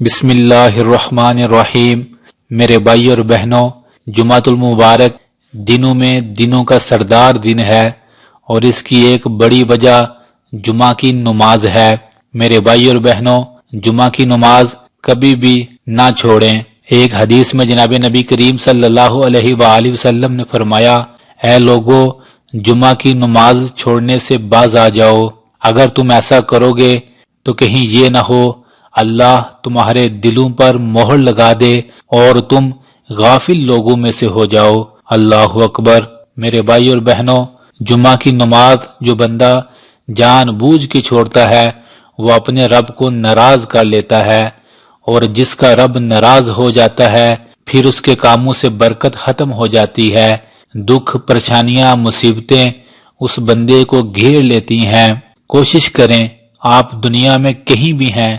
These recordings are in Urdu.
بسم اللہ الرحمن الرحیم۔ میرے بھائی اور بہنوں، جمعۃ المبارک دنوں میں دنوں کا سردار دن ہے، اور اس کی ایک بڑی وجہ جمعہ کی نماز ہے۔ میرے بھائی اور بہنوں، جمعہ کی نماز کبھی بھی نہ چھوڑیں۔ ایک حدیث میں جناب نبی کریم صلی اللہ علیہ وآلہ وسلم نے فرمایا، اے لوگو، جمعہ کی نماز چھوڑنے سے باز آ جاؤ۔ اگر تم ایسا کرو گے تو کہیں یہ نہ ہو اللہ تمہارے دلوں پر مہر لگا دے اور تم غافل لوگوں میں سے ہو جاؤ۔ اللہ اکبر۔ میرے بھائی اور بہنوں، جمعہ کی نماز جو بندہ جان بوجھ کے چھوڑتا ہے وہ اپنے رب کو ناراض کر لیتا ہے، اور جس کا رب ناراض ہو جاتا ہے پھر اس کے کاموں سے برکت ختم ہو جاتی ہے۔ دکھ، پریشانیاں، مصیبتیں اس بندے کو گھیر لیتی ہیں۔ کوشش کریں آپ دنیا میں کہیں بھی ہیں،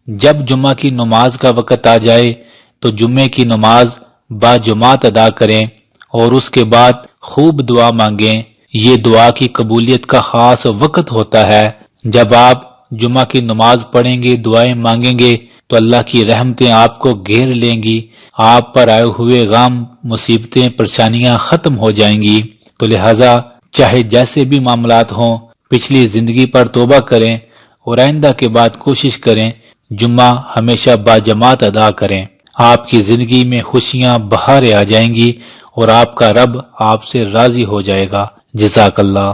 جب جمعہ کی نماز کا وقت آ جائے تو جمعے کی نماز باجماعت ادا کریں، اور اس کے بعد خوب دعا مانگیں۔ یہ دعا کی قبولیت کا خاص وقت ہوتا ہے۔ جب آپ جمعہ کی نماز پڑھیں گے، دعائیں مانگیں گے تو اللہ کی رحمتیں آپ کو گھیر لیں گی، آپ پر آئے ہوئے غم، مصیبتیں، پریشانیاں ختم ہو جائیں گی۔ تو لہٰذا چاہے جیسے بھی معاملات ہوں، پچھلی زندگی پر توبہ کریں اور آئندہ کے بعد کوشش کریں جمعہ ہمیشہ باجماعت ادا کریں۔ آپ کی زندگی میں خوشیاں بہاریں آ جائیں گی اور آپ کا رب آپ سے راضی ہو جائے گا۔ جزاک اللہ۔